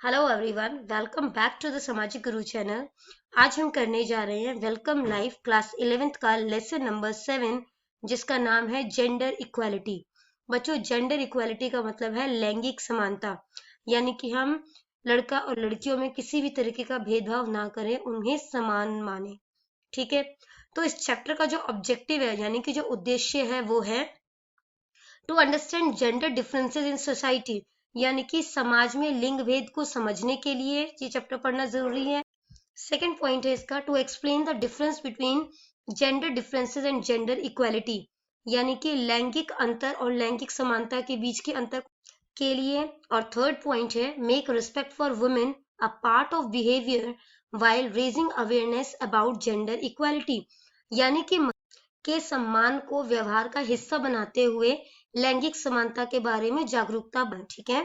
Hello everyone, welcome back to the Samajik Guru channel. आज हम करने जा रहे हैं वेलकम लाइफ क्लास 11th का लेसन नंबर 7, जिसका नाम है जेंडर इक्वालिटी। बच्चों, जेंडर इक्वालिटी का मतलब है लैंगिक समानता, यानी कि हम लड़का और लड़कियों में किसी भी तरीके का भेदभाव ना करें, उन्हें समान माने। ठीक है। तो इस चैप्टर का जो ऑब्जेक्टिव है, यानी कि जो उद्देश्य है, वो है to understand gender differences in society, यानी कि समाज में लिंग भेद को समझने के लिए ये चैप्टर पढ़ना जरूरी है। सेकंड पॉइंट है इसका to explain the difference between gender differences and gender equality, यानी कि लैंगिक अंतर और लैंगिक समानता के बीच के अंतर के लिए। और थर्ड पॉइंट है make respect for women a part of behaviour while raising awareness about gender equality, यानी कि के सम्मान को व्यवहार का हिस्सा बनाते हुए लैंगिक समानता के बारे में जागरूकता बन। ठीक है।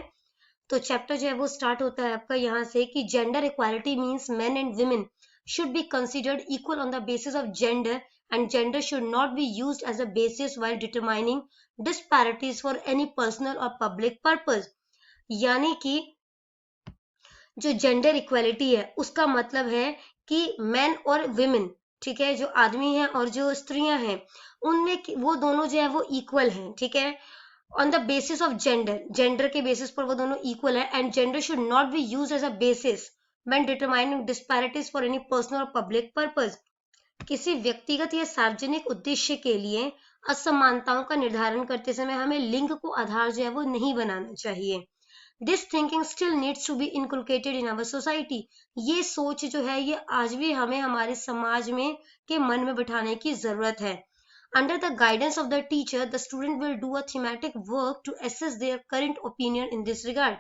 तो चैप्टर जो है वो स्टार्ट होता है आपका यहाँ से कि gender equality means men and women should be considered equal on the basis of gender and gender should not be used as a basis while determining disparities for any personal और public purpose, यानी कि जो gender equality है उसका मतलब है कि main और वुमेन, ठीक है, जो आदमी हैं और जो स्त्रियां हैं, उनमें वो दोनों जो है वो इक्वल हैं। ठीक है। On the basis of gender, gender के बेसिस पर वो दोनों इक्वल है, and gender should not be use as a basis when determining disparities for any personal और पब्लिक पर्पस, किसी व्यक्तिगत या सार्वजनिक उद्देश्य के लिए असमानताओं का निर्धारण करते समय हमें लिंग को आधार जो है वो नहीं बनाना चाहिए। This thinking still needs to be inculcated in our society, ये सोच जो है ये आज भी हमें हमारे समाज में के मन में बिठाने की जरूरत है। Under the guidance of the teacher the student will do a thematic work to assess their current opinion in this regard.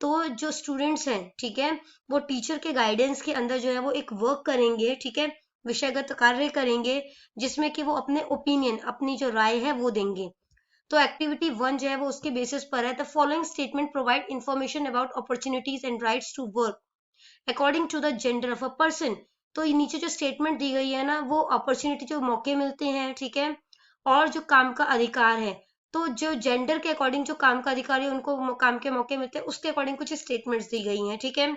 तो जो स्टूडेंट्स हैं, ठीक है, वो टीचर के गाइडेंस के अंदर जो है वो एक वर्क करेंगे, ठीक है, विषयगत कार्य करेंगे, जिसमें कि वो अपने ओपिनियन, अपनी जो राय है वो देंगे। तो एक्टिविटी 1 जो है वो उसके बेसिस पर है। The following statement provide information about opportunities and rights to work according to the gender of a person. तो ये नीचे जो स्टेटमेंट दी गई है ना, वो अपॉर्चुनिटी, जो मौके मिलते हैं, ठीक है, और जो काम का अधिकार है। तो जो जेंडर के अकॉर्डिंग जो काम का अधिकार है, उनको काम के मौके मिलते हैं, उसके अकॉर्डिंग कुछ स्टेटमेंट्स दी गई हैं। ठीक है।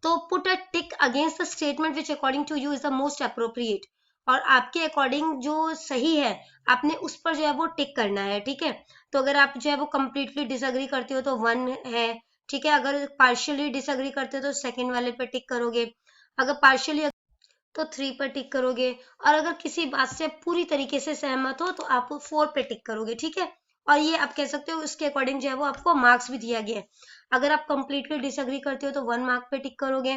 तो put a tick against the statement which according to you is the most appropriate, और आपके अकॉर्डिंग जो सही है आपने उस पर जो है वो टिक करना है। ठीक है। तो अगर आप जो है वो कंप्लीटली डिसएग्री करते हो तो 1 है। ठीक है। अगर पार्शियली डिसएग्री करते हो तो सेकंड वाले पे टिक करोगे, अगर पार्शियली तो 3 पर टिक करोगे, और अगर किसी बात से पूरी तरीके से सहमत हो तो आप 4 पे टिक करोगे। ठीक है। और ये आप कह सकते हो उसके अकॉर्डिंग जो है वो आपको मार्क्स भी दिया गया है। अगर आप कंप्लीटली डिसएग्री करते हो तो 1 मार्क पे टिक करोगे,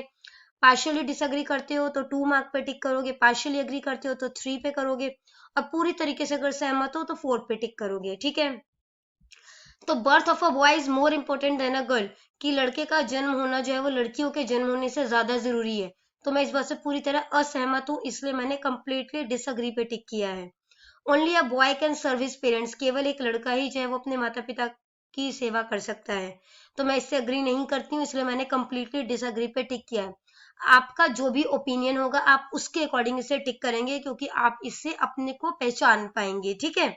पार्शियली डिसएग्री करते हो तो 2 मार्क पे टिक करोगे, पार्शियली एग्री करते हो तो 3 पे करोगे, और पूरी तरीके से अगर सहमत हो तो 4 पे टिक करोगे। ठीक है। तो birth of a boy is more important then a girl, कि लड़के का जन्म होना जो है वो लड़कियों के जन्म होने से ज्यादा जरूरी है। तो मैं इस बात से पूरी तरह असहमत हूँ, इसलिए मैंने कंप्लीटली डिसअग्री पे टिक किया है। Only a boy can serve his parents, केवल एक लड़का ही जो है वो अपने माता पिता की सेवा कर सकता है। तो मैं इससे अग्री नहीं करती हूँ, इसलिए मैंने कंप्लीटली डिसअग्री पे टिक किया है। आपका जो भी ओपिनियन होगा आप उसके अकॉर्डिंग इसे टिक करेंगे, क्योंकि आप इससे अपने को पहचान पाएंगे। ठीक है।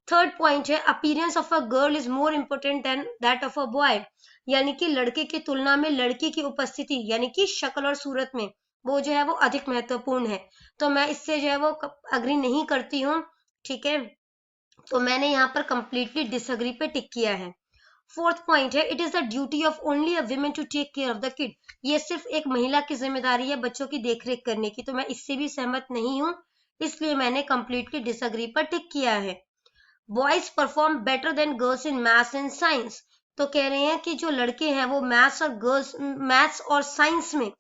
थर्ड पॉइंट है appearance of a girl is more important then that of a boy, यानी कि लड़के की तुलना में लड़की की उपस्थिति, यानी कि शक्ल और सूरत में, वो जो है वो अधिक महत्वपूर्ण है। तो मैं इससे जो है वो अग्री नहीं करती हूँ। ठीक है। तो मैंने यहाँ पर कंप्लीटली डिसअग्री पे टिक किया है। फोर्थ पॉइंट है it is the duty of only a women to take care of the kid, ये सिर्फ एक महिला की जिम्मेदारी है बच्चों की देखरेख करने की। तो मैं इससे भी सहमत नहीं हूँ, इसलिए मैंने कंप्लीटली डिसअग्री पर टिक किया है। Boys perform better than girls in maths and science, तो कह रहे हैं कि जो लड़के हैं वो मैथ्स और साइंस में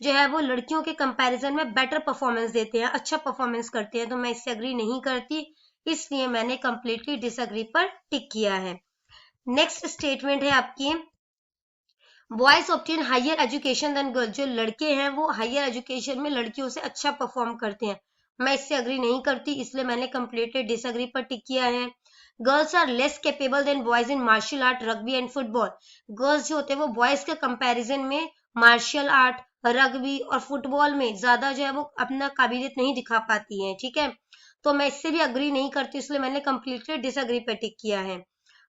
जो है वो लड़कियों के कंपैरिजन में बेटर परफॉर्मेंस देते हैं, अच्छा परफॉर्मेंस करते हैं। तो मैं इससे अग्री नहीं करती, इसलिए मैंने कंप्लीटली डिसअग्री पर टिक किया है। नेक्स्ट स्टेटमेंट है आपकी boys obtain higher education than girls, जो लड़के हैं वो हायर एजुकेशन में लड़कियों से अच्छा परफॉर्म करते हैं। मैं इससे अग्री नहीं करती, इसलिए मैंने कंप्लीटली डिसअग्री पर टिक किया है। Girls are less capable than boys in martial art, rugby and football, girls जो होते हैं वो बॉयज के कंपैरिजन में मार्शल आर्ट, रग्बी और फुटबॉल में ज्यादा जो है वो अपना काबिलियत नहीं दिखा पाती हैं। ठीक है। तो मैं इससे भी अग्री नहीं करती, इसलिए मैंने कंप्लीटली डिसअग्री पे टिक किया है।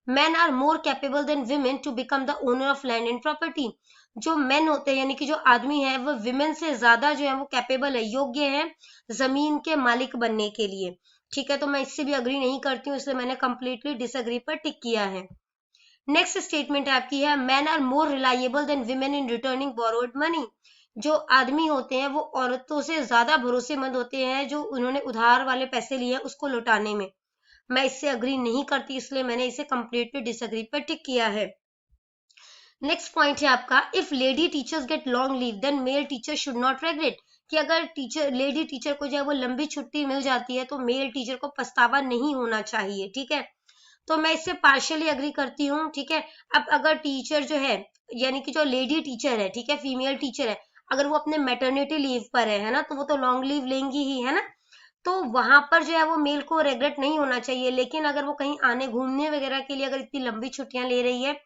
men are more capable than women to become the owner of land and property। जो men होते हैं यानी कि जो आदमी है वो women से ज्यादा जो है वो कैपेबल है, योग्य है जमीन के मालिक बनने के लिए। ठीक है, तो मैं इससे भी अग्री नहीं करती हूँ, इसलिए मैंने कंप्लीटली डिसएग्री पर टिक किया है। नेक्स्ट स्टेटमेंट आपकी है man are more reliable than women in returning borrowed money. जो आदमी होते हैं वो औरतों से ज्यादा भरोसेमंद होते हैं जो उन्होंने उधार वाले पैसे लिए उसको लौटाने में। मैं इससे अग्री नहीं करती, इसलिए मैंने इसे कंप्लीटली डिसएग्री पर टिक किया है। नेक्स्ट पॉइंट है आपका if lady teachers get long leave then male teacher should not regret. कि अगर लेडी टीचर को जो है वो लंबी छुट्टी मिल जाती है तो मेल टीचर को पछतावा नहीं होना चाहिए। ठीक है, तो मैं इससे पार्शियली अग्री करती हूँ। ठीक है, अब अगर टीचर जो है यानी कि जो लेडी टीचर है, ठीक है, फीमेल टीचर है, अगर वो अपने मैटरनिटी लीव पर है ना, तो वो तो लॉन्ग लीव लेंगी ही, है ना, तो वहां पर जो है वो मेल को रेग्रेट नहीं होना चाहिए। लेकिन अगर वो कहीं आने घूमने वगैरह के लिए अगर इतनी लंबी छुट्टियां ले रही है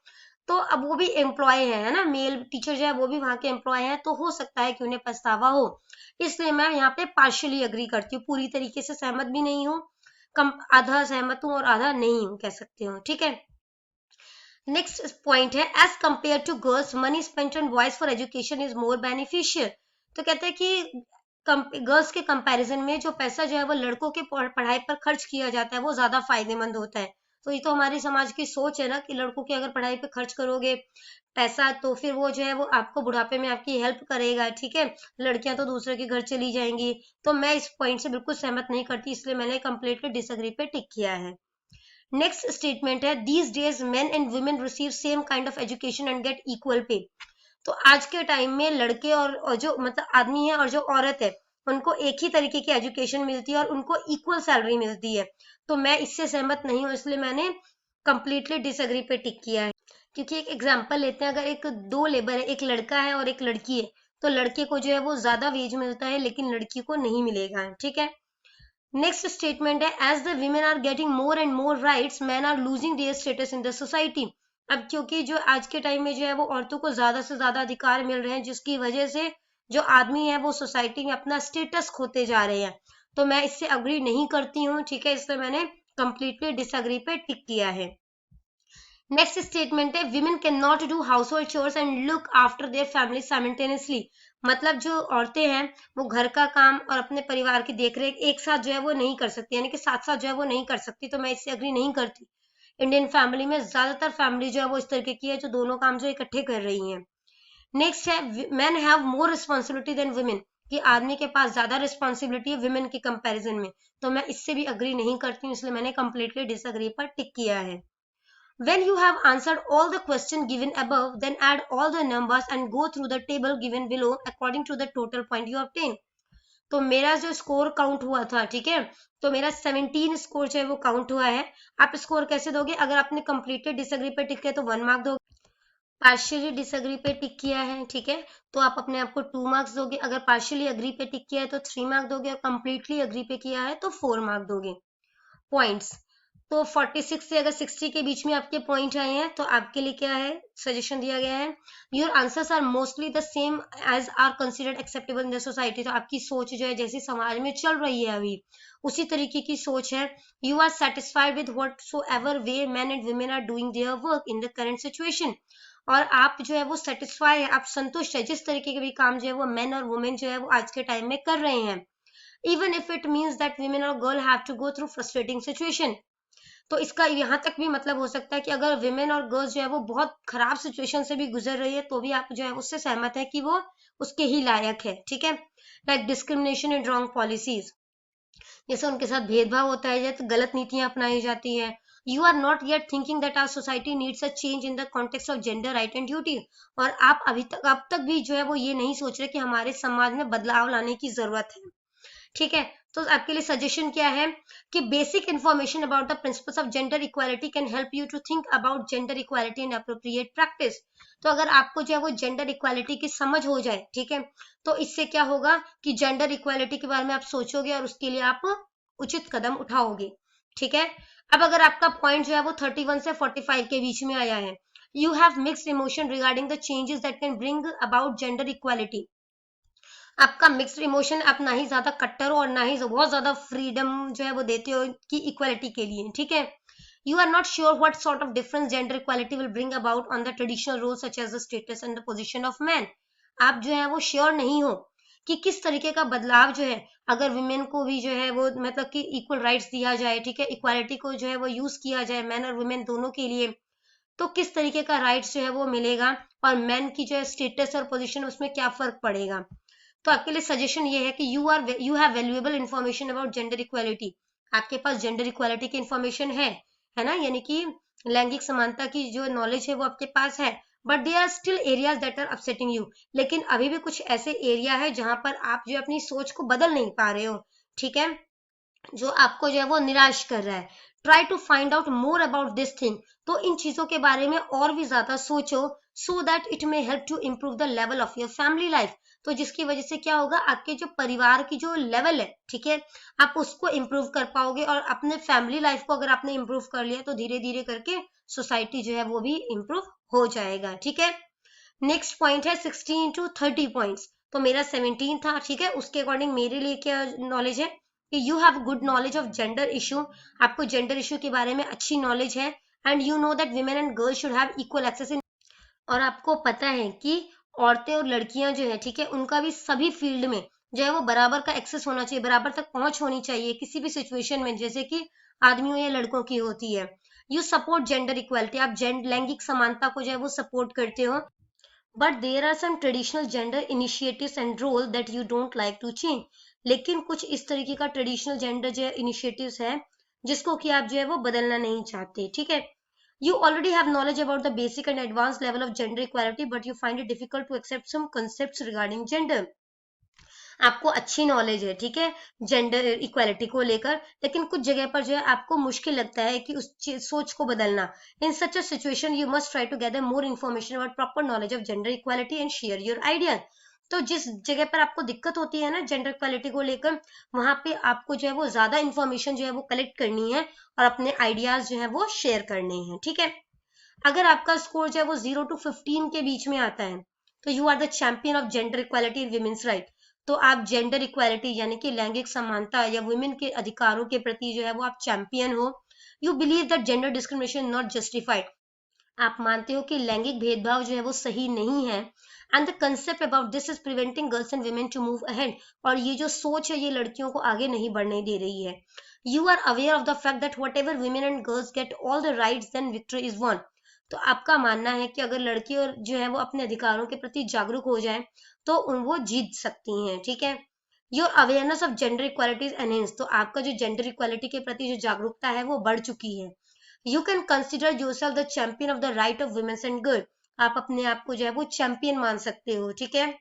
तो अब वो भी एम्प्लॉय है ना, मेल टीचर जो है वो भी वहां के एम्प्लॉय है, तो हो सकता है कि उन्हें पछतावा हो। इसलिए मैं यहाँ पे पार्शियली अग्री करती हूँ, पूरी तरीके से सहमत भी नहीं हूँ, कम आधा सहमत हूँ और आधा नहीं हूँ कह सकते हो। ठीक है, नेक्स्ट पॉइंट है as compare to girls money spent on boys for education is more beneficial. तो कहते हैं कि गर्ल्स के कंपैरिजन में जो पैसा जो है वो लड़कों के पढ़ाई पर खर्च किया जाता है वो ज्यादा फायदेमंद होता है। तो ये तो हमारी समाज की सोच है ना कि लड़कों की अगर पढ़ाई पे खर्च करोगे पैसा तो फिर वो जो है वो आपको बुढ़ापे में आपकी हेल्प करेगा। ठीक है, लड़कियां तो दूसरे के घर चली जाएंगी। तो मैं इस पॉइंट से बिल्कुल सहमत नहीं करती, इसलिए मैंने कंप्लीटली डिसएग्री पे टिक किया है। नेक्स्ट स्टेटमेंट है these days main and women receive same kind of education and get equal pay. तो आज के टाइम में लड़के और जो मतलब आदमी है और जो औरत है उनको एक ही तरीके की एजुकेशन मिलती है और उनको इक्वल सैलरी मिलती है। तो मैं इससे सहमत नहीं हूँ, इसलिए मैंने कंप्लीटली डिसएग्री पे टिक किया है। क्योंकि एक एग्जांपल लेते हैं, अगर एक दो लेबर है, एक लड़का है और एक लड़की है, तो लड़के को जो है वो ज्यादा वेज मिलता है लेकिन लड़की को नहीं मिलेगा। ठीक है, नेक्स्ट स्टेटमेंट है as the women are getting more and more rights man are losing their status in the society. अब क्योंकि जो आज के टाइम में जो है वो औरतों को ज्यादा से ज्यादा अधिकार मिल रहे हैं जिसकी वजह से जो आदमी है वो सोसाइटी में अपना स्टेटस खोते जा रहे हैं। तो मैं इससे अग्री नहीं करती हूँ। ठीक है, इसलिए मैंने कंप्लीटली डिसएग्री पे टिक किया है। नेक्स्ट स्टेटमेंट है women can not do house hold chores and look after their family simultaneously. मतलब जो औरतें हैं वो घर का काम और अपने परिवार की देखरेख एक साथ जो है वो नहीं कर सकती, यानी कि साथ साथ जो है वो नहीं कर सकती। तो मैं इससे अग्री नहीं करती। इंडियन फैमिली में ज्यादातर फैमिली जो है वो इस तरीके की है जो दोनों काम जो इकट्ठे कर रही हैं। नेक्स्ट है man have more responsibility than women, कि आदमी के पास ज्यादा रिस्पॉन्सिबिलिटी है वुमेन के कंपैरिजन में। तो मैं इससे भी अग्री नहीं करती हूँ, इसलिए मैंने कंप्लीटली डिसएग्री पर टिक किया है। When you have answered all the questions given above, then add all the numbers and go through the table given below according to the total point you obtain। तो मेरा जो score count हुआ था, ठीक है, तो मेरा 17 स्कोर जो है वो काउंट हुआ है। आप स्कोर कैसे दोगे? अगर आपने कंप्लीटली डिसएग्री पे टिक किया तो 1 मार्क दोगे, पार्शियली डिसएग्री पे टिक किया है, ठीक है, तो आप अपने आप को 2 मार्क्स दोगे। अगर पार्शियली अग्री पे टिक किया है तो 3 मार्क दोगे और कंप्लीटली अग्री पे किया है तो 4 मार्क दोगे। पॉइंट्स तो 46 से अगर 60 के बीच में आपके पॉइंट आए हैं तो आपके लिए क्या है, सजेशन दिया गया है your answers are mostly the same as are considered acceptable in the society. तो आपकी सोच जो है जैसी समाज में चल रही है अभी उसी तरीके की सोच है। You are satisfied with whatsoever way man and women are doing their work in the current situation. और आप जो है वो सेटिस्फाई है, आप संतुष्ट है जिस तरीके के भी काम जो है वो मेन और वुमेन जो है वो आज के टाइम में कर रहे हैं, even if it means that women और girl have to go through frustrating situation. तो इसका यहाँ तक भी मतलब हो सकता है कि अगर विमेन और गर्ल्स जो है वो बहुत खराब सिचुएशन से भी गुजर रही है तो भी आप जो है उससे सहमत है कि वो उसके ही लायक है। ठीक है, like discrimination and wrong policies, जैसे उनके साथ भेदभाव होता है, जैसे गलत नीतियां अपनाई जाती है। You are not yet thinking that our society needs a change in the context of gender right and duty. और आप अब तक भी जो है वो ये नहीं सोच रहे कि हमारे समाज में बदलाव लाने की जरूरत है। ठीक है, तो आपके लिए सजेशन क्या है कि basic information about the principles of gender equality can help you to think about gender equality and appropriate practice. तो अगर आपको जो है वो जेंडर इक्वालिटी की समझ हो जाए, ठीक है, तो इससे क्या होगा कि जेंडर इक्वालिटी के बारे में आप सोचोगे और उसके लिए आप उचित कदम उठाओगे। ठीक है, अब अगर आपका पॉइंट जो है वो 31 से 45 के बीच में आया है, you have mixed emotion regarding the changes that can bring about gender equality. आपका मिक्स्ड इमोशन, आप ना ही ज्यादा कट्टर हो और ना ही बहुत ज्यादा फ्रीडम जो है वो देते हो कि इक्वालिटी के लिए। ठीक है, You are not sure what sort of difference gender equality will bring about on the traditional roles such as the status and the position of men. आप जो है वो श्योर नहीं हो कि किस तरीके का बदलाव जो है, अगर विमेन को भी जो है वो मतलब कि इक्वल राइट्स दिया जाए, ठीक है, इक्वालिटी को जो है वो यूज किया जाए मैन और वुमेन दोनों के लिए, तो किस तरीके का राइट्स जो है वो मिलेगा, और मैन की जो है स्टेटस और पोजीशन उसमें क्या फर्क पड़ेगा। तो आपके लिए सजेशन ये है कि you have valuable information about gender equality. आपके पास जेंडर इक्वालिटी की इंफॉर्मेशन है ना, यानी कि लैंगिक समानता की जो नॉलेज है वो आपके पास है, but there are still areas that are upsetting you. लेकिन अभी भी कुछ ऐसे एरिया है जहां पर आप जो अपनी सोच को बदल नहीं पा रहे हो, ठीक है, जो आपको जो है वो निराश कर रहा है। Try to find out more about this thing. तो इन चीजों के बारे में और भी ज्यादा सोचो, so that it may help to improve the level of your family life. तो जिसकी वजह से क्या होगा, आपके जो परिवार की जो लेवल है, ठीक है, आप उसको इम्प्रूव कर पाओगे, और अपने फैमिली लाइफ को अगर आपने इम्प्रूव कर लिया तो धीरे धीरे करके सोसाइटी जो है वो भी इम्प्रूव हो जाएगा, ठीक है। नेक्स्ट पॉइंट है 16 to 30 पॉइंट्स। तो मेरा 17 था, ठीक है, उसके अकॉर्डिंग मेरे लिए क्या नॉलेज है कि you have good knowledge of gender issue. आपको जेंडर इशू के बारे में अच्छी नॉलेज है, and you know that women and girls should have equal access in. और आपको पता है कि औरतें और लड़कियां जो है, ठीक है, उनका भी सभी फील्ड में जो है वो बराबर का एक्सेस होना चाहिए, बराबर तक पहुंच होनी चाहिए किसी भी सिचुएशन में, जैसे कि आदमियों या लड़कों की होती है। यू सपोर्ट जेंडर इक्वालिटी, आप लैंगिक समानता को जो है वो सपोर्ट करते हो, but there are some traditional gender initiatives and role that you don't like to change. लेकिन कुछ इस तरीके का ट्रेडिशनल जेंडर जो इनिशिएटिव्स है जिसको कि आप जो है वो बदलना नहीं चाहते, ठीक है। You already have knowledge about the basic and advanced level of gender equality, but you find it difficult to accept some concepts regarding gender. आपको अच्छी नॉलेज है, ठीक है, जेंडर इक्वालिटी को लेकर, लेकिन कुछ जगह पर जो है आपको मुश्किल लगता है कि उस सोच को बदलना। In such a situation you must try to gather more information about proper knowledge of gender equality and share your idea. तो जिस जगह पर आपको दिक्कत होती है ना जेंडर इक्वालिटी को लेकर, वहां पे आपको जो है वो ज्यादा इन्फॉर्मेशन जो है वो कलेक्ट करनी है और अपने आइडियाज जो है वो शेयर करने हैं, ठीक है। अगर आपका स्कोर जो है वो 0 to 15 के बीच में आता है, तो you are the champion of gender equality in women's right. तो आप जेंडर इक्वालिटी यानी कि लैंगिक समानता या वुमेन के अधिकारों के प्रति जो है वो आप चैंपियन हो। You believe that gender discrimination not justified. आप मानते हो कि लैंगिक भेदभाव जो है वो सही नहीं है, and the concept about this is preventing girls and women to move ahead. और ये जो सोच है ये लड़कियों को आगे नहीं बढ़ने दे रही है। You are aware of the fact that whatever women and girls get all the rights then victory is won. तो आपका मानना है कि अगर लड़की और जो है वो अपने अधिकारों के प्रति जागरूक हो जाए तो वो जीत सकती हैं, ठीक है। Your awareness of gender equality is enhance. तो आपका जो जेंडर इक्वालिटी के प्रति जो जागरूकता है वो बढ़ चुकी है। You can consider yourself the champion of the right of women's and girl. आप अपने आप को जो है वो चैंपियन मान सकते हो, ठीक है।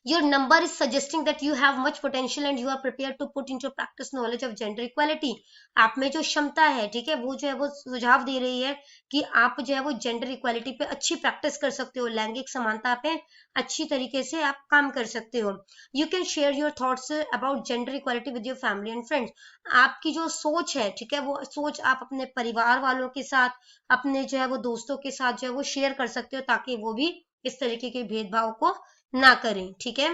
Your number is suggesting that you have much potential and you are prepared to put into practice knowledge of gender equality. आप में जो क्षमता है, ठीक है, वो जो है वो सुझाव दे रही है कि आप जो है वो जेंडर इक्वालिटी पे अच्छी प्रैक्टिस कर सकते हो, लैंगिक समानता पे अच्छी तरीके से आप काम कर सकते हो। You can share your thoughts about gender equality with your family and friends. आपकी जो सोच है, ठीक है, वो सोच आप अपने परिवार वालों के साथ, अपने जो है वो दोस्तों के साथ जो है वो शेयर कर सकते हो, ताकि वो भी इस तरीके के भेदभाव को ना करें, ठीक है।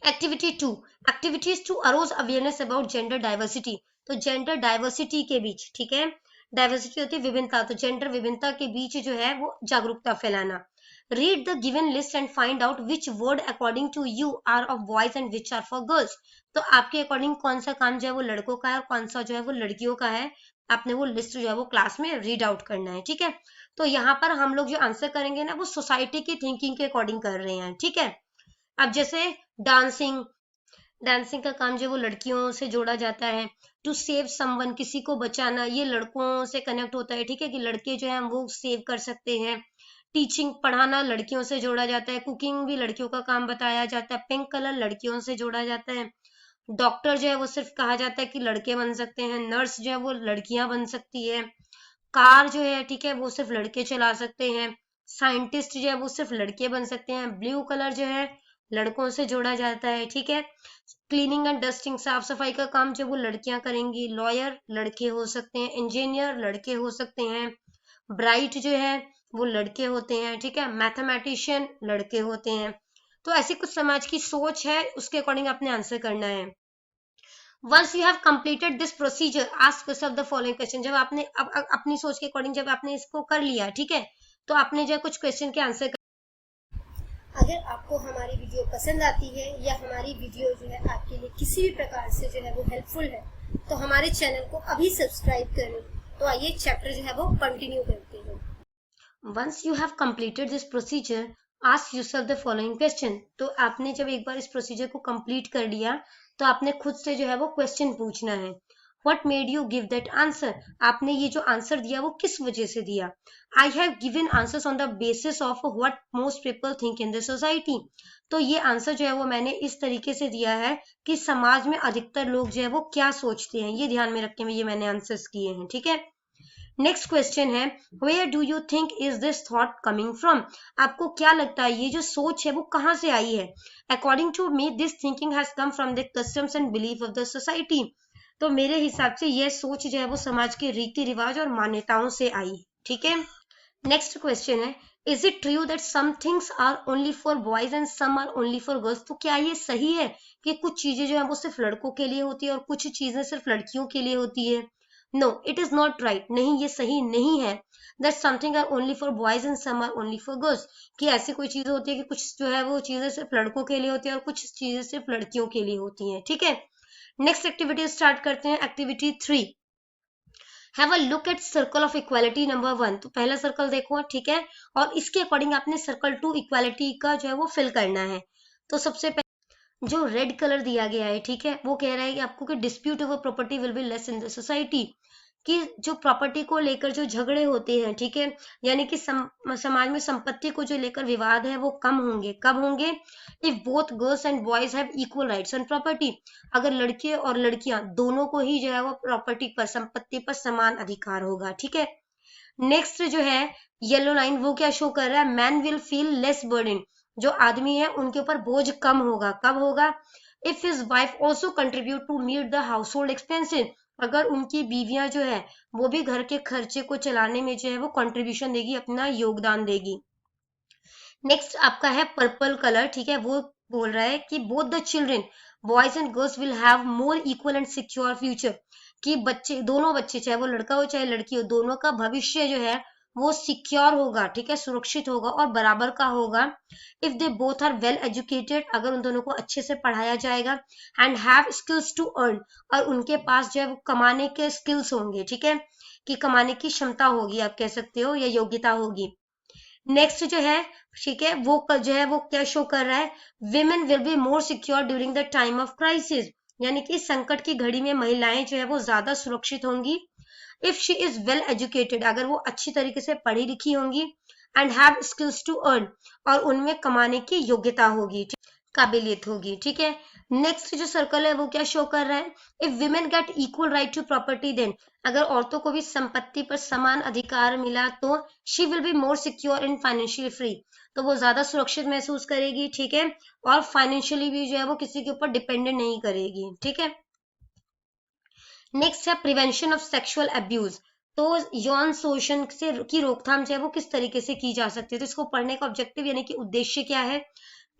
Activity 2, activities to arouse awareness about gender diversity. तो जेंडर डाइवर्सिटी के बीच, ठीक है, डाइवर्सिटी होती है विभिन्नता, तो जेंडर विभिन्नता के बीच जो है वो जागरूकता फैलाना। Read the given list and find out which word according to you are of boys and which are for girls. तो आपके अकॉर्डिंग कौन सा काम जो है वो लड़कों का है और कौन सा जो है वो लड़कियों का है, आपने वो लिस्ट जो है वो क्लास में रीड आउट करना है, ठीक है। तो यहाँ पर हम लोग जो आंसर करेंगे ना वो सोसाइटी की थिंकिंग के अकॉर्डिंग कर रहे हैं, ठीक है। अब जैसे डांसिंग, डांसिंग का काम जो वो लड़कियों से जोड़ा जाता है। टू सेव समवन, किसी को बचाना, ये लड़कों से कनेक्ट होता है, ठीक है, कि लड़के जो है वो सेव कर सकते हैं। टीचिंग, पढ़ाना, लड़कियों से जोड़ा जाता है। कुकिंग भी लड़कियों का काम बताया जाता है। पिंक कलर लड़कियों से जोड़ा जाता है। डॉक्टर जो है वो सिर्फ कहा जाता है कि लड़के बन सकते हैं। नर्स जो है वो लड़कियां बन सकती है। कार जो है, ठीक है, वो सिर्फ लड़के चला सकते हैं। साइंटिस्ट जो है वो सिर्फ लड़के बन सकते हैं। ब्लू कलर जो है लड़कों से जोड़ा जाता है, ठीक है। क्लीनिंग एंड डस्टिंग, साफ सफाई का काम जो वो लड़कियां करेंगी। लॉयर लड़के हो सकते हैं। इंजीनियर लड़के हो सकते हैं। ब्राइट जो है वो लड़के होते हैं, ठीक है। मैथमेटिशियन लड़के होते हैं। तो ऐसी कुछ समाज की सोच है, उसके अकॉर्डिंग आपने आंसर करना है। Once you have completed this procedure ask yourself the following question. जब आपने अपनी सोच के अकॉर्डिंग जब आपने इसको कर लिया, ठीक है, तो आपने जो है कुछ क्वेश्चन के आंसर। अगर आपको हमारी वीडियो पसंद आती है या हमारी वीडियो जो है आपके लिए किसी भी प्रकार से जो है वो हेल्पफुल है, तो हमारे चैनल को अभी सब्सक्राइब करें। तो आइए चैप्टर जो है वो कंटिन्यू करते हैं। Once you have completed this procedure ask yourself the following question. तो आपने जब एक बार इस प्रोसीजर को कंप्लीट कर लिया तो आपने खुद से जो है वो क्वेश्चन पूछना है। What made you give that answer? आपने ये जो आंसर दिया वो किस वजह से दिया? I have given answers on the basis of what most people think in the society. तो ये आंसर जो है वो मैंने इस तरीके से दिया है कि समाज में अधिकतर लोग जो है वो क्या सोचते हैं, ये ध्यान में रख के ये मैंने आंसर्स किए हैं, ठीक है। नेक्स्ट क्वेश्चन है, where do you think is this thought coming from? आपको क्या लगता है ये जो सोच है वो कहाँ से आई है? According to me this thinking has come from the customs and belief of the society. तो मेरे हिसाब से यह सोच जो है वो समाज के रीति रिवाज और मान्यताओं से आई, ठीक है। नेक्स्ट क्वेश्चन है, is it true that some things are only for boys and some are only for girls? तो क्या ये सही है कि कुछ चीजें जो है वो सिर्फ लड़कों के लिए होती है और कुछ चीजें सिर्फ लड़कियों के लिए होती है? No, it is not right. नहीं, ये सही नहीं है। That something are only for boys and some are only for girls, कि ऐसी कोई चीजें होती है कि कुछ जो है वो चीजें सिर्फ लड़कों के लिए होती है और कुछ चीजें सिर्फ लड़कियों के लिए होती हैं, ठीक है। नेक्स्ट एक्टिविटी स्टार्ट करते हैं। Activity 3, have a look at circle of equality number 1। तो पहला सर्कल देखो, ठीक है, और इसके अकॉर्डिंग आपने सर्कल 2 इक्वालिटी का जो है वो फिल करना है। तो सबसे पहले जो रेड कलर दिया गया है, ठीक है, वो कह रहा है कि आपको कि dispute over property will be less in the society, कि जो प्रॉपर्टी को लेकर जो झगड़े होते हैं, ठीक है, यानी कि समाज में संपत्ति को जो लेकर विवाद है वो कम होंगे। कब होंगे? If both girls and boys have equal rights on property, अगर लड़के और लड़कियां दोनों को ही जो है वो प्रॉपर्टी पर, संपत्ति पर समान अधिकार होगा, ठीक है। नेक्स्ट जो है येलो लाइन, वो क्या शो कर रहा है? Man will feel less burden, जो आदमी है उनके ऊपर बोझ कम होगा। कब होगा? If his wife also contribute to meet the household expensive, अगर उनकी बीवियां जो है वो भी घर के खर्चे को चलाने में जो है वो कंट्रीब्यूशन देगी, अपना योगदान देगी। नेक्स्ट आपका है पर्पल कलर, ठीक है, वो बोल रहा है कि both the children boys and girls will have more equal and secure future, कि बच्चे, दोनों बच्चे, चाहे वो लड़का हो चाहे लड़की हो, दोनों का भविष्य जो है वो सिक्योर होगा, ठीक है, सुरक्षित होगा और बराबर का होगा। If they both are well educated, अगर उन दोनों को अच्छे से पढ़ाया जाएगा, and have skills to earn, और उनके पास जो है वो कमाने के स्किल्स होंगे, ठीक है, कि कमाने की क्षमता होगी, आप कह सकते हो, या योग्यता होगी। नेक्स्ट जो है, ठीक है, वो जो है वो क्या शो कर रहा है? Women will be more secure during the time of crisis, यानी कि संकट की घड़ी में महिलाएं जो है वो ज्यादा सुरक्षित होंगी। If she is well educated, अगर वो अच्छी तरीके से पढ़ी लिखी होंगी, and have skills to earn, और उनमें कमाने की योग्यता होगी, काबिलियत होगी, ठीक है। नेक्स्ट जो सर्कल है वो क्या शो कर रहा है? If women get equal right to property, then, अगर औरतों को भी संपत्ति पर समान अधिकार मिला तो she will be more secure and financially free, तो वो ज्यादा सुरक्षित महसूस करेगी, ठीक है, और फाइनेंशियली भी जो है वो किसी के ऊपर डिपेंडेंट नहीं करेगी, ठीक है। नेक्स्ट है प्रिवेंशन ऑफ सेक्सुअल अब्यूज, तो यौन शोषण से की रोकथाम जो है वो किस तरीके से की जा सकती है? तो इसको पढ़ने का ऑब्जेक्टिव यानी कि उद्देश्य क्या है?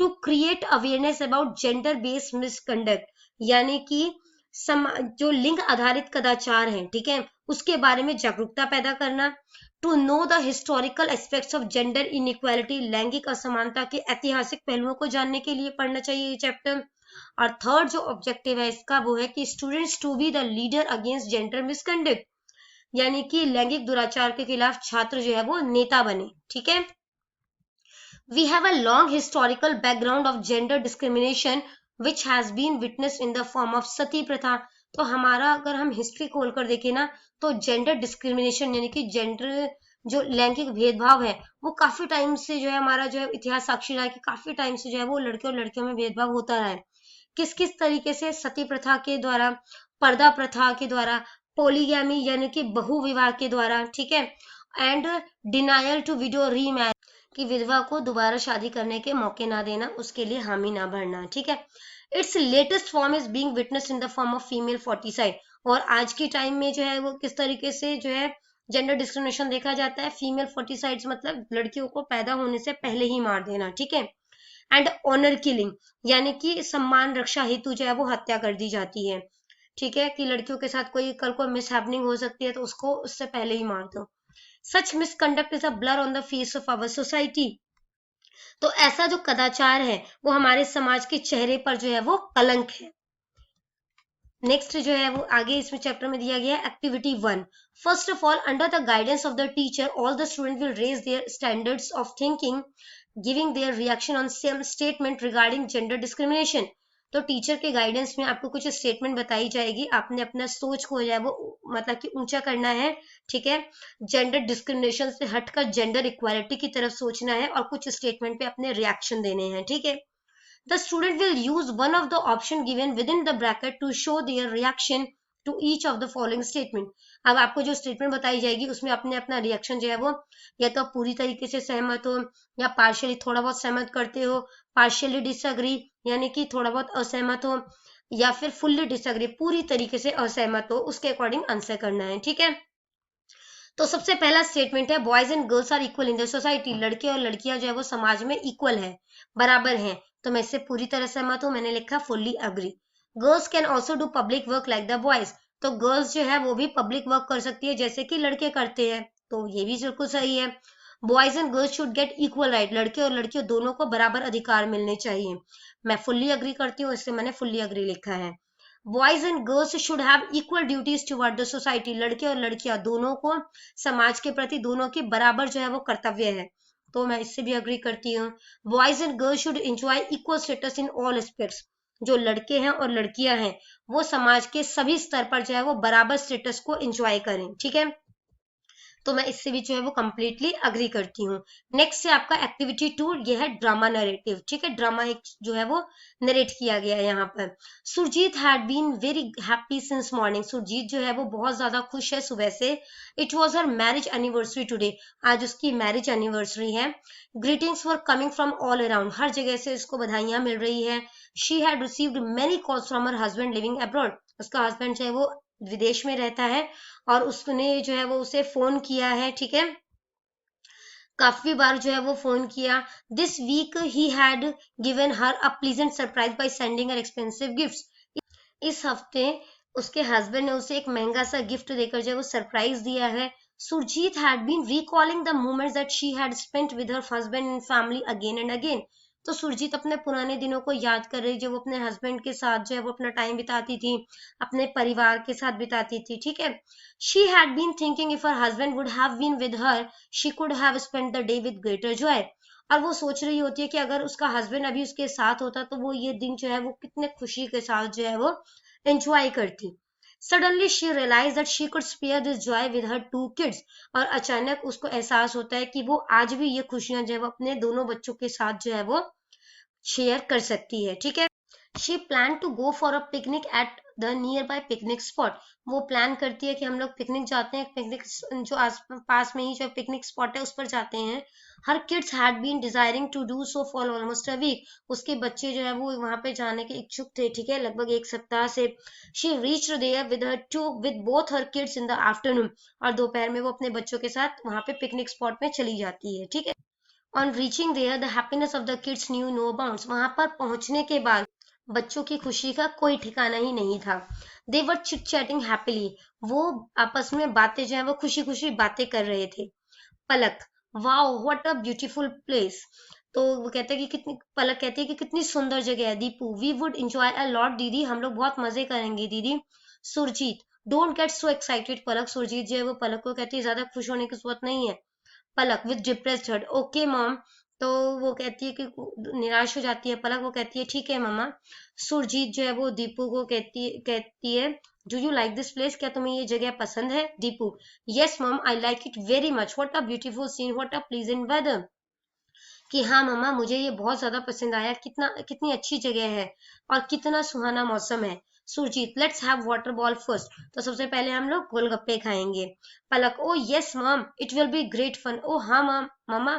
To create awareness about gender based misconduct, यानी कि जो लिंग आधारित कदाचार है, ठीक है, उसके बारे में जागरूकता पैदा करना। To know the historical aspects of gender inequality, लैंगिक असमानता के ऐतिहासिक पहलुओं को जानने के लिए पढ़ना चाहिए ये चैप्टर। और थर्ड जो ऑब्जेक्टिव है इसका वो है कि students to be the leader against gender misconduct, यानी कि लैंगिक दुराचार के खिलाफ छात्र जो है वो नेता बने, ठीक है। We have a long historical background of gender discrimination which has been witnessed in the form of सती प्रथा। तो हमारा अगर हम हिस्ट्री खोलकर देखें ना, तो जेंडर डिस्क्रिमिनेशन यानी कि जेंडर जो लैंगिक भेदभाव है वो काफी टाइम से जो है हमारा जो है इतिहास साक्षी रहा है कि काफी टाइम से जो है वो लड़के और लड़कियों में भेदभाव होता रहा है। किस किस तरीके से? सती प्रथा के द्वारा, पर्दा प्रथा के द्वारा, पोलीगैमी यानी कि बहु विवाह के द्वारा, ठीक है, and denial to widow remarriage, कि विधवा को दोबारा शादी करने के मौके ना देना, उसके लिए हामी ना भरना, ठीक है। Its latest form is being witnessed in the form of female foeticide, और आज के टाइम में जो है वो किस तरीके से जो है जेंडर डिस्क्रिमिनेशन देखा जाता है? फीमेल फोर्टिसाइड्स मतलब लड़कियों को पैदा होने से पहले ही मार देना, ठीक है। एंड ऑनर किलिंग, यानी कि सम्मान रक्षा हेतु जो है वो हत्या कर दी जाती है। ठीक है, कि लड़कियों के साथ कोई कल को मिस हैपनिंग हो सकती है तो उसको उससे पहले ही मार दो। Such misconduct is a blur on the face of our society. तो ऐसा जो कदाचार है वो हमारे समाज के चेहरे पर जो है वो कलंक है। नेक्स्ट जो है वो आगे इसमें चैप्टर में दिया गया है activity 1। First of all, under the guidance of the teacher all the student will raise their standards of thinking, giving their reaction on some statement regarding gender discrimination. तो टीचर के गाइडेंस में आपको कुछ statement बताई जाएगी, आपने अपना सोच को जो है वो मतलब कि ऊंचा करना है। ठीक है, जेंडर डिस्क्रिमिनेशन से हटकर जेंडर इक्वालिटी की तरफ सोचना है और कुछ स्टेटमेंट पे अपने रिएक्शन देने हैं। ठीक है, the student will use one of the option given within the bracket to show their reaction to each of the following statement। अब आपको जो स्टेटमेंट बताई जाएगी उसमें अपने अपना रिएक्शन जो है वो या तो पूरी तरीके से सहमत हो, या पार्शियली थोड़ा बहुत सहमत करते हो, पार्शियली डिसएग्री यानी कि थोड़ा बहुत असहमत हो, या फिर फुल्ली डिसएग्री पूरी तरीके से असहमत हो, उसके अकॉर्डिंग आंसर करना है। ठीक है, तो सबसे पहला स्टेटमेंट है boys and girls are equal in the society. लड़के और लड़कियां जो है वो समाज में इक्वल है, बराबर हैं। तो मैं इससे पूरी तरह सहमत हूं, मैंने लिखा fully agree. Girls can also do public work like the boys. तो गर्ल्स जो है वो भी पब्लिक वर्क कर सकती है जैसे कि लड़के करते हैं, तो ये भी बिल्कुल सही है। Boys and girls should get equal right. लड़के और लड़कियों दोनों को बराबर अधिकार मिलने चाहिए, मैं फुल्ली अग्री करती हूँ, इससे मैंने फुल्ली अग्री लिखा है। Boys and girls should have equal duties toward the society. लड़के और लड़कियां दोनों को समाज के प्रति दोनों की बराबर जो है वो कर्तव्य है, तो मैं इससे भी अग्री करती हूँ। Boys and girls should enjoy equal status in all aspects. जो लड़के हैं और लड़कियां हैं वो समाज के सभी स्तर पर जो है वो बराबर स्टेटस को एंजॉय करें। ठीक है, तो मैं इससे भी जो है वो कंप्लीटली अग्री करती हूँ। नेक्स्ट है आपका एक्टिविटी 2, ये है ड्रामा नरेटिव। ठीक है, ड्रामा एक जो है वो नरेट किया गया है यहाँ पर। Surjeet had been very happy since morning. Surjeet जो है वो बहुत ज्यादा खुश है सुबह से। It was her marriage anniversary today. आज उसकी मैरिज एनिवर्सरी है। Greetings were coming from all around. हर जगह से इसको बधाइयां मिल रही है। She had received many calls from her husband living abroad. उसका हस्बैंड जो है वो विदेश में रहता है और उसने जो है वो उसे फोन किया है। ठीक है, काफी बार जो है वो फोन किया। This week he had given her a pleasant surprise by sending her expensive gifts. इस हफ्ते उसके हस्बैंड ने उसे एक महंगा सा गिफ्ट देकर जो है वो सरप्राइज दिया है। Surjit had been recalling the moments that she had spent with her husband and family again and again. तो सुरजीत अपने पुराने दिनों को याद कर रही, जो वो अपने हस्बैंड के साथ जो है वो अपना टाइम बिताती थी, अपने परिवार के साथ बिताती थी। ठीक है, she had been thinking if her husband would have been with her she could have spent the day with greater joy. और वो सोच रही होती है कि अगर उसका हस्बैंड अभी उसके साथ होता तो वो ये दिन जो है वो कितने खुशी के साथ जो है वो एंजॉय करती। Suddenly she realise that she could spare this joy with her 2 kids. और अचानक उसको एहसास होता है कि वो आज भी ये खुशियां जो है वो अपने दोनों बच्चों के साथ जो है वो शेयर कर सकती है। ठीक है, she plan to go for a picnic at the nearby picnic spot. वो प्लान करती है कि हम लोग पिकनिक जाते हैं, पिकनिक जो आस पास में ही जो पिकनिक स्पॉट है उस पर जाते हैं। Her kids had been desiring to do so for almost a week. उसके बच्चे जो है वो वहां पे जाने के इच्छुक थे। ठीक है, लगभग एक सप्ताह से। She reached there with both her kids in the afternoon. और दोपहर में वो अपने बच्चों के साथ वहां पे पिकनिक स्पॉट में चली जाती है। ठीक है, on reaching there the happiness of the kids knew no bounds. वहां पर पहुंचने के बाद बच्चों की खुशी का कोई ठिकाना ही नहीं था। दे वर चिट चैटिंग हैप्पीली। वो आपस में बातें जो है वो खुशी खुशी बातें कर रहे थे। Palak, wow what a beautiful place. तो वो कहते हैं कि कितनी, पलक कहती है कि कितनी सुंदर जगह है। Deepu, we would enjoy a lot दीदी, हम लोग बहुत मजे करेंगे दीदी। Surjeet, don't get so excited Palak. Surjeet जो है वो पलक को कहती है ज्यादा खुश होने की जरूरत नहीं है। Palak with depressed heart, okay mom. तो वो कहती है कि निराश हो जाती है पलक, वो कहती है ठीक है मम्मा। सुरजीत जो है वो दीपू को कहती है do you like this place, क्या तुम्हें ये जगह पसंद है। Deepu, yes mom I like it very much, what a beautiful scene, what a pleasant weather. कि हाँ मम्मा मुझे ये बहुत ज्यादा पसंद आया, कितनी अच्छी जगह है और कितना सुहाना मौसम है। Surjeet, let's have water ball first. तो सबसे पहले हम लोग गोलगप्पे खाएंगे। Palak, oh yes mom it will be great fun. ओ हाँ मॉम, मम्मा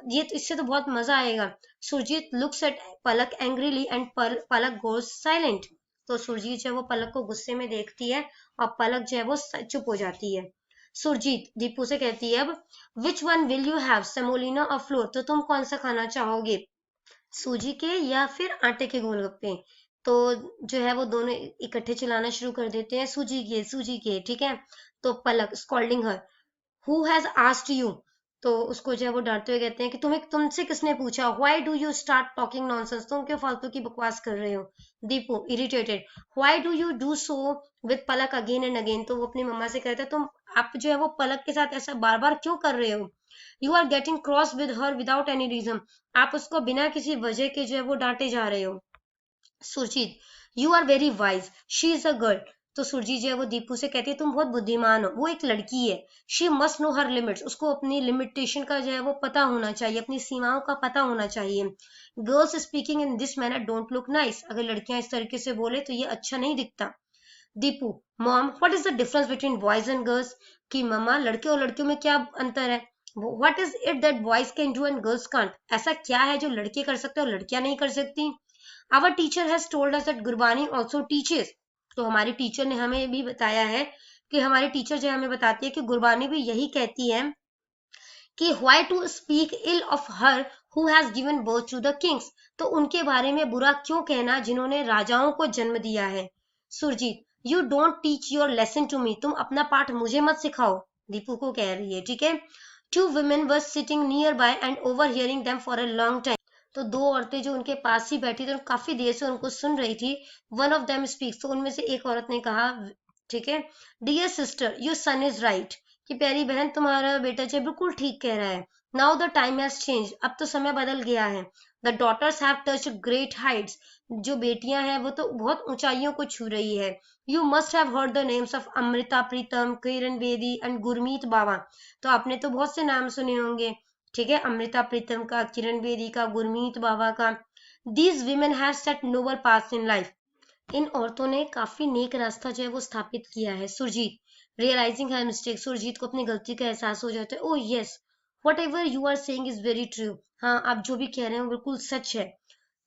ये तो, इससे तो बहुत मजा आएगा। Surjit looks at Palak angrily and Palak goes silent. तो सुरजीत जो है वो पलक को गुस्से में देखती है और पलक जो है वो चुप हो जाती है। सुरजीत दीपू से कहती है अब, which one will you have, semolina और फ्लोर। तो तुम कौन सा खाना चाहोगे, सूजी के या फिर आटे के गोलगप्पे। तो जो है वो दोनों इकट्ठे चिल्लाना शुरू कर देते हैं, सूजी के, ठीक है। तो Palak scolding her, who has asked you, तो उसको जो है वो डांटते हुए कहते हैं कि तुम्हें, तुमसे किसने पूछा, why do you start talking nonsense, तुम क्यों फालतू की बकवास कर रहे हो। Deepu irritated, why do you do so with Palak again and again, तो वो अपनी मम्मा से कहता है तुम, आप जो है वो पलक के साथ ऐसा बार बार क्यों कर रहे हो। You are getting cross with her without any reason, आप उसको बिना किसी वजह के जो है वो डांटे जा रहे हो। Surjit, you are very wise, she is a girl, तो सुरजीत जो है वो दीपू से कहती है तुम बहुत बुद्धिमान हो, वो एक लड़की है। She must know her limits, उसको अपनी लिमिटेशन का जो है वो पता होना चाहिए, अपनी सीमाओं का पता होना चाहिए। Girls speaking in this manner don't look nice, अगर लड़कियां इस तरीके से बोले तो ये अच्छा नहीं दिखता। Deepu, mom what is the difference between boys and girls, कि मम्मा लड़के और लड़कियों में क्या अंतर है। What is it that boys can do and girls can't, ऐसा क्या है जो लड़के कर सकते हैं और लड़कियां नहीं कर सकती। Our teacher has told us that Gurbani also teaches, तो हमारी टीचर ने हमें भी बताया है कि हमारी टीचर जो हमें बताती है कि गुरबानी भी यही कहती है कि why to speak ill of her who has given birth to the kings, तो उनके बारे में बुरा क्यों कहना जिन्होंने राजाओं को जन्म दिया है। Surjit, you don't teach your lesson to me, तुम अपना पाठ मुझे मत सिखाओ, दीपू को कह रही है, ठीक है। Two women were sitting nearby and overhearing them for a long time, तो दो औरतें जो उनके पास ही बैठी थी और काफी देर से उनको सुन रही थी। वन ऑफ देम स्पीक्स, तो उनमें से एक औरत ने कहा, ठीक है, dear sister your son is right, कि प्यारी बहन तुम्हारा बेटा जो बिल्कुल ठीक कह रहा है। Now the time has change, अब तो समय बदल गया है। The daughters have touched great heights, जो बेटियां हैं वो तो बहुत ऊंचाइयों को छू रही है। You must have heard the names of Amrita Pritam, Kiran Bedi and Gurmeet Baba, तो आपने तो बहुत से नाम सुने होंगे, ठीक है, अमृता प्रीतम का, किरण बेदी का, गुरमीत बाबा का। These women have set noble paths in life, इन औरतों ने काफी नेक रास्ता जो है वो स्थापित किया है। Surjit, realising her mistake, Surjit को अपनी गलती का एहसास हो जाता है। Oh yes, whatever you are saying is very true, हाँ आप जो भी कह रहे हैं बिल्कुल सच है।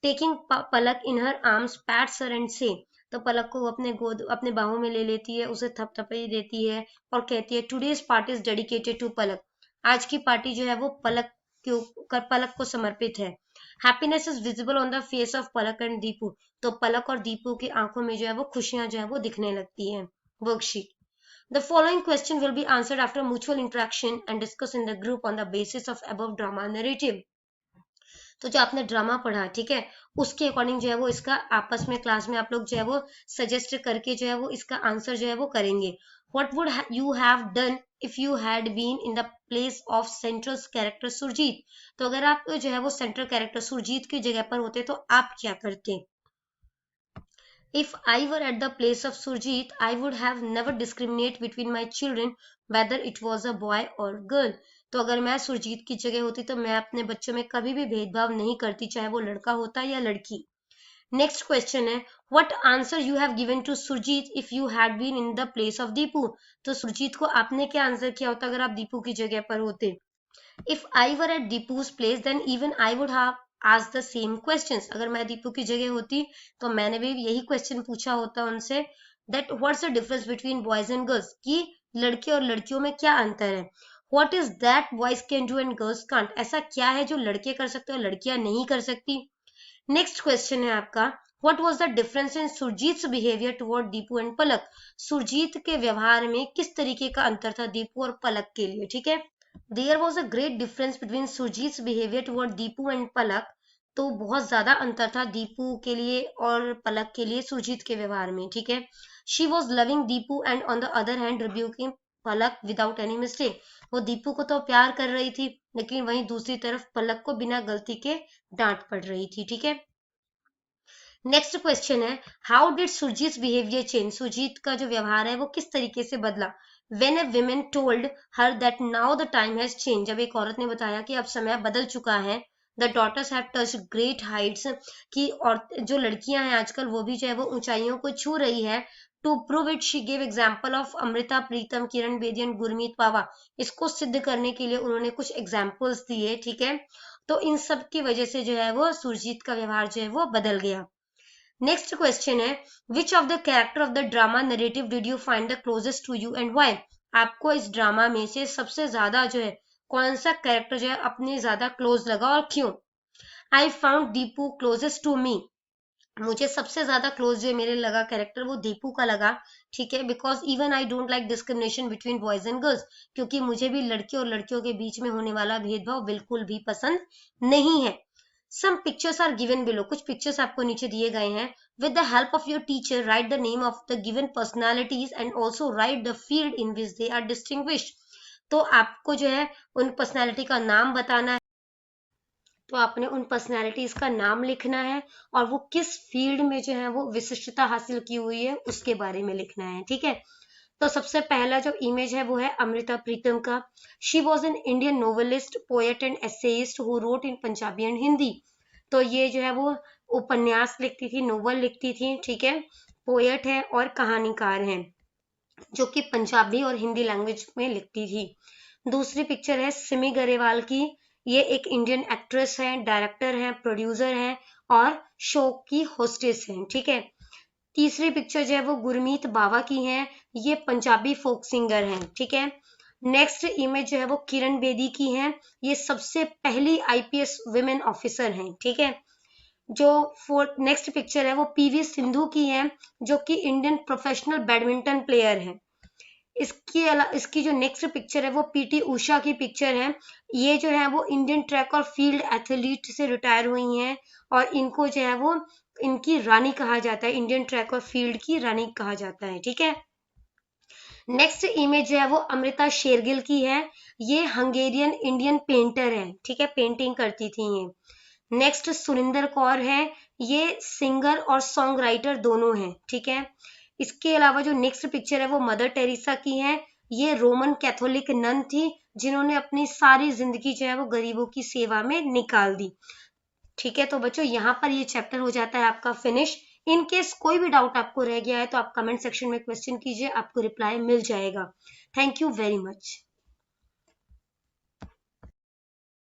Taking Palak in her arms pets her and से, तो पलक को अपने गोद, अपने बाहों में ले लेती है, उसे थपथपी देती है और कहती है today's party is dedicated to Palak, आज की पार्टी जो है वो पलक के पलक को समर्पित है। Happiness is visible on the face of Palak and Deepu, तो पलक और दीपू की आंखों में जो है वो खुशियां जो है वो दिखने लगती हैं। Worksheet, the following question will be answered after mutual interaction and discussed in the group on the basis of above drama narrative, तो जो आपने ड्रामा पढ़ा, ठीक है, उसके अकॉर्डिंग जो है वो इसका आपस में क्लास में आप लोग जो है वो सजेस्ट करके जो है वो इसका आंसर जो है वो करेंगे। What would you have done if you had been in the place of central character Surjit, तो अगर आप जो है वो सेंट्रल कैरेक्टर सुरजीत की जगह पर होते तो आप क्या करते। If I were at the place of Surjit, I would have never discriminate between my children, whether it was a boy or girl. तो अगर मैं सुरजीत की जगह होती तो मैं अपने बच्चों में कभी भी भेदभाव नहीं करती, चाहे वो लड़का होता या लड़की। नेक्स्ट क्वेश्चन है, what answer you have given to Surjit if you had been in the place of Deepu, तो सुरजीत को आपने क्या आंसर किया होता अगर आप दीपू की जगह पर होते। If I were at Deepu's place, then even I would have asked the same questions. अगर मैं दीपू की जगह होती तो मैंने भी यही क्वेश्चन पूछा होता उनसे, that what's the difference between boys and girls, कि लड़के और लड़कियों में क्या अंतर है। What is that boys can do and girls can't, ऐसा क्या है जो लड़के कर सकते और लड़कियां नहीं कर सकती। नेक्स्ट क्वेश्चन है आपका, What was the difference in Surjeet behavior toward Deepu and Palak, Surjeet के व्यवहार में किस तरीके का अंतर था दीपू और पलक के लिए, ठीक है। There was a great difference between Surjit's behavior toward Deepu and Palak, तो बहुत ज्यादा अंतर था दीपू के लिए और पलक के लिए सुरजीत के व्यवहार में, ठीक है। She was loving Deepu and on the other hand rebuking Palak without any mistake, वो दीपू को तो प्यार कर रही थी लेकिन वहीं दूसरी तरफ पलक को बिना गलती के डांट पड़ रही थी, ठीक है। नेक्स्ट क्वेश्चन है, how did Surjit behaviour change, Surjit का जो व्यवहार है वो किस तरीके से बदला। When a woman told her that now the time has changed, जब एक औरत ने बताया कि अब समय बदल चुका है। The daughters have touched great heights, कि और जो लड़कियां हैं आजकल वो भी जो है वो ऊंचाइयों को छू रही है। To prove it, she gave example of Amrita Pritam, Kiran Bedi and Gurmeet Baba, इसको सिद्ध करने के लिए उन्होंने कुछ एग्जाम्पल्स दिए, ठीक है। तो इन सब की वजह से जो है वो सुरजीत का व्यवहार जो है वो बदल गया। नेक्स्ट क्वेश्चन है, which of the character of the drama narrative did you find the closest to you and why, आपको इस ड्रामा में से सबसे ज्यादा जो है कौन सा कैरेक्टर जो है अपने ज्यादा क्लोज लगा और क्यों। I found Deepu closest to me, मुझे सबसे ज्यादा क्लोज जो मेरे लगा कैरेक्टर वो दीपू का लगा, ठीक है, because even I don't like discrimination between boys and girls, क्योंकि मुझे भी लड़के और लड़कियों के बीच में होने वाला भेदभाव बिल्कुल भी पसंद नहीं है। Some pictures are given below, कुछ पिक्चर्स आपको नीचे दिए गए हैं। With the help of your teacher write the name of the given personalities and also write the field in which they are distinguished. तो आपको जो है उन पर्सनैलिटी का नाम बताना है, तो आपने उन पर्सनैलिटीज का नाम लिखना है और वो किस फील्ड में जो है वो विशिष्टता हासिल की हुई है उसके बारे में लिखना है, ठीक है। तो सबसे पहला जो इमेज है वो है अमृता प्रीतम का। She was an Indian novelist, poet and essayist who wrote in Punjabi and Hindi. तो ये जो है वो उपन्यास लिखती थी, नोवेल लिखती थी, ठीक है, पोएट है और कहानीकार है, जो कि पंजाबी और हिंदी लैंग्वेज में लिखती थी। दूसरी पिक्चर है सिमी गरेवाल की। ये एक इंडियन एक्ट्रेस है, डायरेक्टर है, प्रोड्यूसर है और शो की होस्टेस है, ठीक है। तीसरी पिक्चर जो है वो गुरमीत बावा की है। ये पंजाबी फोक सिंगर है, ठीक है। नेक्स्ट इमेज जो है वो किरण बेदी की है। ये सबसे पहली आईपीएस वुमेन ऑफिसर हैं, ठीक है। जो नेक्स्ट पिक्चर है वो पीवी सिंधु की है, जो कि इंडियन प्रोफेशनल बैडमिंटन प्लेयर है। इसकी जो नेक्स्ट पिक्चर है वो पीटी उषा की पिक्चर है। ये जो है वो इंडियन ट्रैक और फील्ड एथलीट से रिटायर हुई हैं और इनको जो है वो इनकी रानी कहा जाता है, इंडियन ट्रैक और फील्ड की रानी कहा जाता है, ठीक है। नेक्स्ट इमेज जो है वो अमृता शेरगिल की है। ये हंगेरियन इंडियन पेंटर है, ठीक है, पेंटिंग करती थी ये। नेक्स्ट सुरिंदर कौर है। ये सिंगर और सॉन्ग राइटर दोनों हैं, ठीक है। इसके अलावा जो नेक्स्ट पिक्चर है वो मदर टेरेसा की है। ये रोमन कैथोलिक नन थी जिन्होंने अपनी सारी जिंदगी जो है वो गरीबों की सेवा में निकाल दी, ठीक है। तो बच्चों यहाँ पर ये चैप्टर हो जाता है आपका फिनिश। इन केस कोई भी डाउट आपको रह गया है तो आप कमेंट सेक्शन में क्वेश्चन कीजिए, आपको रिप्लाई मिल जाएगा। Thank you very much.